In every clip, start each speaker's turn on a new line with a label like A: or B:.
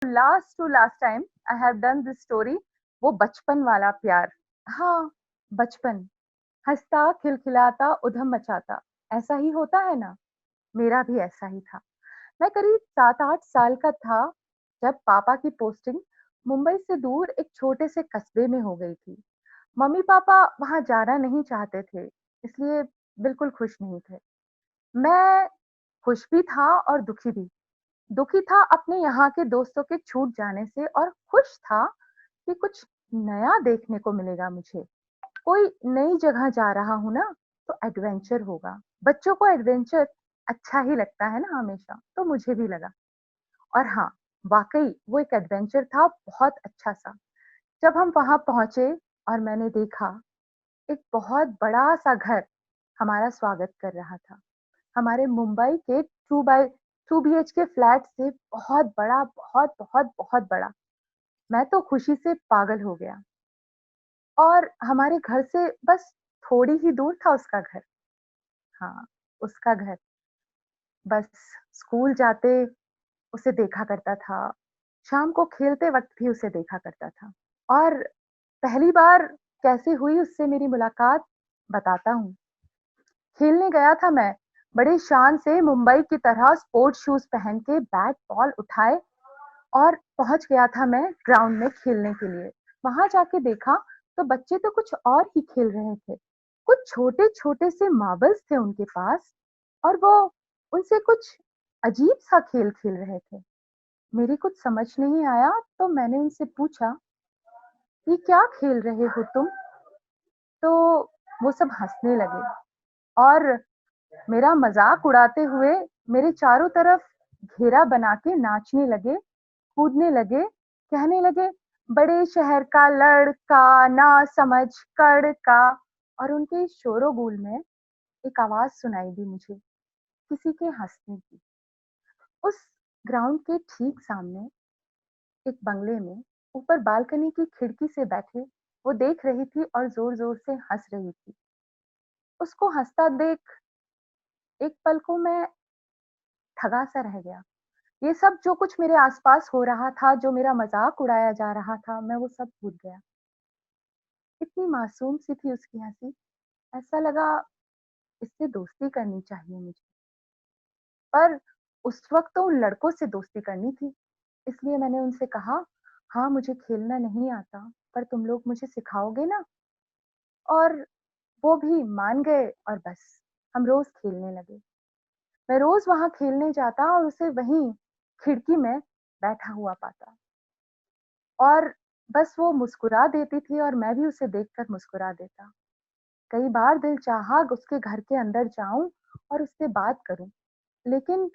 A: Last to last time I have done this story. वो बचपन वाला प्यार। हाँ, बचपन। हँसता, खिलखिलाता, उधम मचाता। ऐसा ही होता है ना? मेरा भी ऐसा ही था। मैं करीब 7-8 साल का था जब पापा की पोस्टिंग मुंबई से दूर एक छोटे से कस्बे में हो गई थी। मम्मी-पापा वहाँ जाना नहीं चाहते थे, इसलिए बिल्कुल खुश नहीं थे। मैं खुश भी था और दुखी भी। दुखी था अपने यहाँ के दोस्तों के छूट जाने से और खुश था कि कुछ नया देखने को मिलेगा मुझे। कोई नई जगह जा रहा हूँ ना, तो एडवेंचर होगा। बच्चों को एडवेंचर अच्छा ही लगता है ना हमेशा, तो मुझे भी लगा। और हाँ, वाक़ई वो एक एडवेंचर था बहुत अच्छा-सा। जब हम वहाँ पहुँचे और मैंने देखा, एक बहुत बड़ा-सा घर हमारा स्वागत कर रहा था। हमारे मुंबई के 2 बीएचके फ्लैट से बहुत बड़ा, बहुत, बहुत, बहुत बड़ा। मैं तो खुशी से पागल हो गया और हमारे घर से बस थोड़ी ही दूर था उसका घर। हाँ, उसका घर। बस स्कूल जाते उसे देखा करता था, शाम को खेलते वक़्त भी उसे देखा करता था और पहली बार कैसे हुई उससे मेरी मुलाकात बताता हूँ। खेलने गया था मैं, बड़े शान से मुंबई की तरह स्पोर्ट्स शूज़ पहन के बैट बॉल उठाए और पहुँच गया था मैं ग्राउंड में खेलने के लिए। वहाँ जाके देखा तो बच्चे तो कुछ और ही खेल रहे थे। कुछ छोटे-छोटे से मार्बल्स थे उनके पास और वो उनसे कुछ अजीब-सा खेल खेल रहे थे। मेरी कुछ समझ नहीं आया तो मैंने उनसे पूछा, "ये क्या खेल रहे हो तुम?" तो वो सब हँसने लगे और मेरा मज़ाक उड़ाते हुए मेरे चारों तरफ घेरा बना के नाचने लगे, कूदने लगे, कहने लगे, "बड़े शहर का लड़का ना समझ कड़ का।" और उनके इस शोरो-गुल में एक आवाज़ सुनाई दी मुझे, किसी के हँसने की। उस ग्राउंड के ठीक सामने एक बंगले में ऊपर बालकनी की खिड़की से बैठे वो देख रही थी और ज़ोर-ज़ोर से हँस रही थी। उसको हँसता देख एक पल को मैं ठगा-सा रह गया। ये सब जो कुछ मेरे आस-पास हो रहा था, जो मेरा मज़ाक उड़ाया जा रहा था, मैं वो सब भूल गया। इतनी मासूम सी थी उसकी हँसी, ऐसा लगा इससे दोस्ती करनी चाहिए मुझे। पर उस वक़्त तो उन लड़कों से दोस्ती करनी थी, इसलिए मैंने उनसे कहा, "हाँ, मुझे खेलना नहीं आता, पर तुम लोग मुझे सिखाओगे ना?" और वो भी मान गए और बस, हम रोज़ खेलने लगे। मैं रोज़ वहाँ खेलने जाता और उसे वहीं खिड़की में बैठा हुआ पाता और बस वो मुस्कुरा देती थी और मैं भी उसे देखकर मुस्कुरा देता। कई बार दिल चाहा उसके घर के अंदर जाऊँ और उससे बात करूँ, लेकिन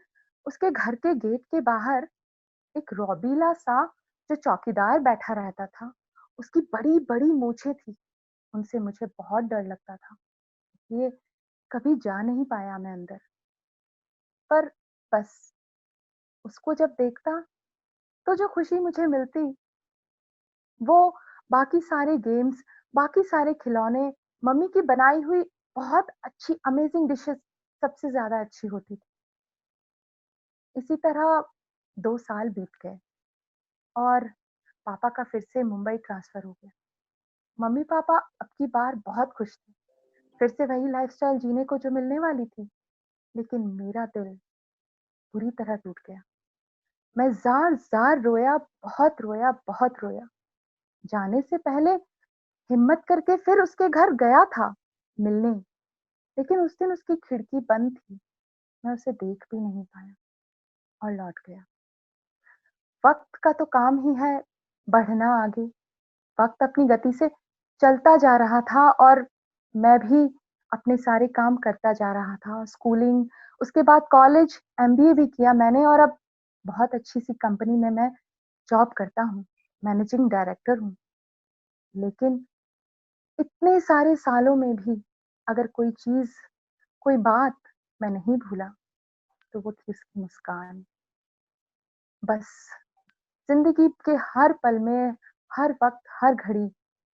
A: उसके घर के गेट के बाहर एक रौबीला-सा जो चौकीदार बैठा रहता था, उसकी बड़ी-बड़ी मूँछें थी, उनसे मुझे बहुत डर लगता था। ये कभी जा नहीं पाया मैं अंदर। पर बस उसको जब देखता, तो जो खुशी मुझे मिलती, वो बाकी सारे गेम्स, बाकी सारे खिलौने, मम्मी की बनाई हुई बहुत अच्छी अमेज़िंग डिशेज़ सबसे ज़्यादा अच्छी होती थी। इसी तरह 2 साल बीत गए और पापा का फिर से मुंबई ट्रांसफ़र हो गया। मम्मी-पापा अब की बार बहुत खुश थे, फिर से वही लाइफ़स्टाइल जीने को जो मिलने वाली थी, लेकिन मेरा दिल बुरी तरह टूट गया। मैं ज़ार-ज़ार रोया, बहुत रोया, बहुत रोया। जाने से पहले हिम्मत करके फिर उसके घर गया था मिलने, लेकिन उस दिन उसकी खिड़की बंद थी। मैं उसे देख भी नहीं पाया और लौट गया। वक़्त का तो काम ही है बढ़ना आगे। वक़्त अपनी गति से चलता जा रहा था और मैं भी अपने सारे काम करता जा रहा था। स्कूलिंग, उसके बाद कॉलेज, एमबीए भी किया मैंने और अब बहुत अच्छी-सी कंपनी में मैं जॉब करता हूँ, मैनेजिंग डायरेक्टर हूँ। लेकिन इतने सारे सालों में भी अगर कोई चीज़, कोई बात मैं नहीं भूला, तो वो थी उसकी मुस्कान। बस ज़िंदगी के हर पल में, हर वक़्त, हर घड़ी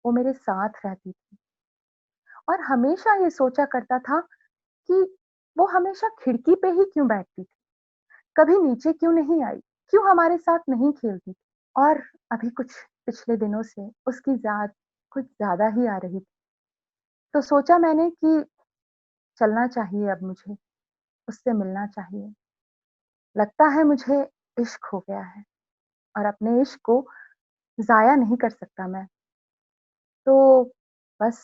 A: वो मेरे साथ रहती थी और हमेशा ये सोचा करता था कि वो हमेशा खिड़की पे ही क्यों बैठती थी? कभी नीचे क्यों नहीं आई? क्यों हमारे साथ नहीं खेलती? और अभी कुछ पिछले दिनों से उसकी याद कुछ ज़्यादा ही आ रही थी। तो सोचा मैंने कि चलना चाहिए अब मुझे, उससे मिलना चाहिए। लगता है मुझे इश्क हो गया है और अपने इश्क को ज़ाया नहीं कर सकता मैं। तो बस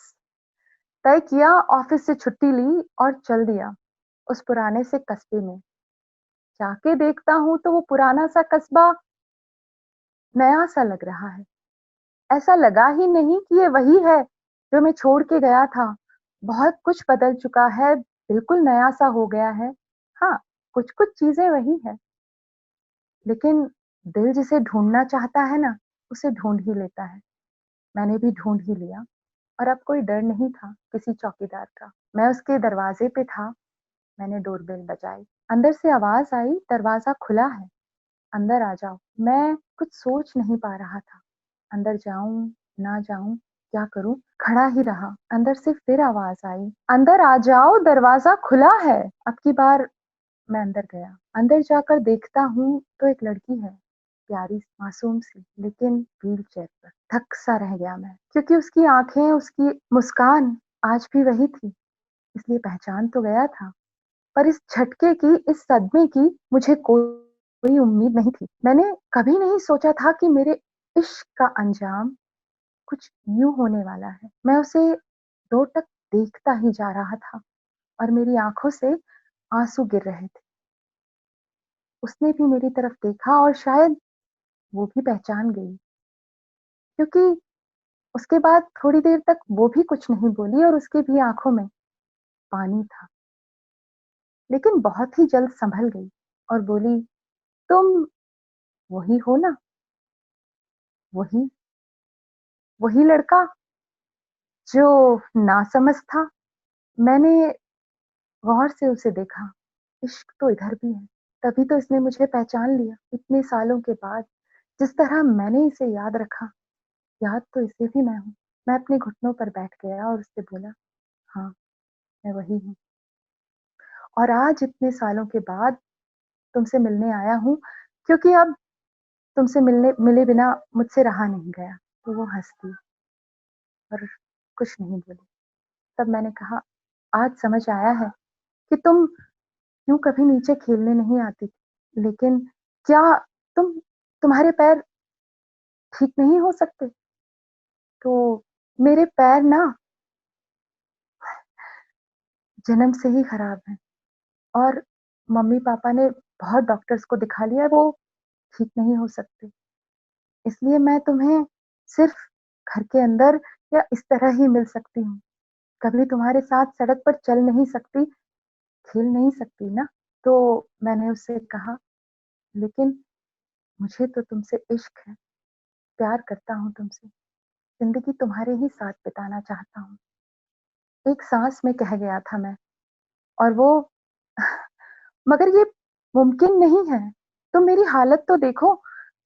A: तय किया, ऑफ़िस से छुट्टी ली और चल दिया उस पुराने से कस्बे में। जाके देखता हूँ तो वो पुराना सा कस्बा नया सा लग रहा है। ऐसा लगा ही नहीं कि ये वही है जो मैं छोड़ के गया था। बहुत कुछ बदल चुका है, बिल्कुल नया सा हो गया है। हाँ, कुछ-कुछ चीज़ें वही हैं, लेकिन दिल जिसे ढूँढना चाहता है ना, उसे ढूँढ ही लेता है। मैंने भी ढूँढ ही लिया और अब कोई डर नहीं था किसी चौकीदार का। मैं उसके दरवाज़े पे था, मैंने डोरबेल बजाई। अंदर से आवाज़ आई, दरवाज़ा खुला है, अंदर आ जाओ। मैं कुछ सोच नहीं पा रहा था। अंदर जाऊँ, ना जाऊँ, क्या करूँ? खड़ा ही रहा। अंदर से फिर आवाज़ आई, अंदर आ जाओ, दरवाज़ा खुला है। अब की बार मैं अंदर गया। अंदर जाकर देखता हूँ तो एक लड़की है, प्यारी मासूम सी, लेकिन व्हीलचेयर पर। थक सा रह गया मैं, क्योंकि उसकी आँखें, उसकी मुस्कान आज भी वही थी, इसलिए पहचान तो गया था। पर इस झटके की, इस सदमे की मुझे कोई उम्मीद नहीं थी। मैंने कभी नहीं सोचा था कि मेरे इश्क का अंजाम कुछ यूँ होने वाला है। मैं उसे दो टक देखता ही जा रहा था और मेरी आँखों से आँसू गिर रहे थे। उसने भी मेरी तरफ देखा और शायद वो भी पहचान गई, क्योंकि उसके बाद थोड़ी देर तक वो भी कुछ नहीं बोली और उसकी भी आँखों में पानी था। लेकिन बहुत ही जल्द सँभल गई और बोली, "तुम वही हो ना? वही वही लड़का जो नासमझ था?" मैंने गौर से उसे देखा। इश्क तो इधर भी है। तभी तो इसने मुझे पहचान लिया, इतने सालों के बाद। जिस तरह मैंने इसे याद रखा, याद तो इसे भी मैं हूँ। मैं अपने घुटनों पर बैठ गया और उससे बोला, "हाँ, मैं वही हूँ और आज इतने सालों के बाद तुमसे मिलने आया हूँ, क्योंकि अब तुमसे मिले बिना मुझसे रहा नहीं गया।" तो वो हँस दी और कुछ नहीं बोली। तब मैंने कहा, "आज समझ आया है कि तुम यूँ कभी नीचे खेलने नहीं आती थी। लेकिन क्या तुम तुम्हारे पैर ठीक नहीं हो सकते?" तो मेरे पैर ना जन्म से ही खराब हैं और मम्मी-पापा ने बहुत डॉक्टर्स को दिखा लिया, वो ठीक नहीं हो सकते। इसलिए मैं तुम्हें सिर्फ़ घर के अंदर या इस तरह ही मिल सकती हूँ। कभी तुम्हारे साथ सड़क पर चल नहीं सकती, खेल नहीं सकती ना। तो मैंने उससे कहा, "लेकिन मुझे तो तुमसे इश्क है, प्यार करता हूँ तुमसे। ज़िंदगी तुम्हारे ही साथ बिताना चाहता हूँ।" एक साँस में कह गया था मैं और वो मगर ये मुमकिन नहीं है। तुम मेरी हालत तो देखो,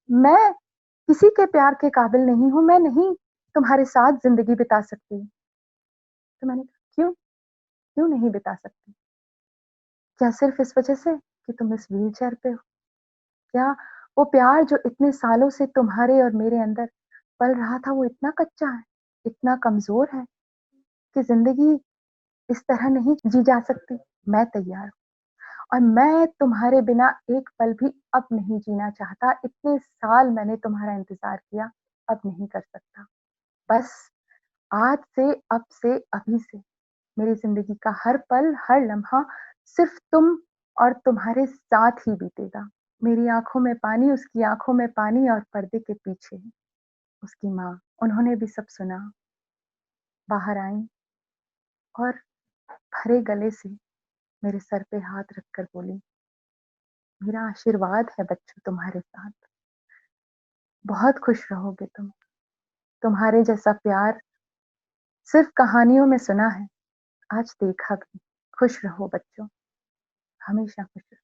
A: मैं किसी के प्यार के काबिल नहीं हूँ, मैं नहीं तुम्हारे साथ ज़िंदगी बिता सकती। तो मैंने कहा, "क्यों? क्यों नहीं बिता सकती? क्या सिर्फ़ इस वजह से कि तुम इस व्हीलचेयर पे हो? क्या वो प्यार जो इतने सालों से तुम्हारे और मेरे अंदर पल रहा था, वो इतना कच्चा है, इतना कमज़ोर है कि ज़िंदगी इस तरह नहीं जी जा सकती? मैं तैयार हूँ और मैं तुम्हारे बिना एक पल भी अब नहीं जीना चाहता। इतने साल मैंने तुम्हारा इंतज़ार किया, अब नहीं कर सकता। बस आज से, अब से, अभी से मेरी ज़िंदगी का हर पल, हर लम्हा सिर्फ़ तुम और तुम्हारे साथ ही बीतेगा।" मेरी आँखों में पानी, उसकी आँखों में पानी और पर्दे के पीछे उसकी माँ। उन्होंने भी सब सुना, बाहर आईं और भरे गले से मेरे सर पे हाथ रखकर बोली, "मेरा आशीर्वाद है बच्चों तुम्हारे साथ। बहुत खुश रहोगे तुम। तुम्हारे जैसा प्यार सिर्फ़ कहानियों में सुना है, आज देखा भी। खुश रहो बच्चों, हमेशा खुश रहो।"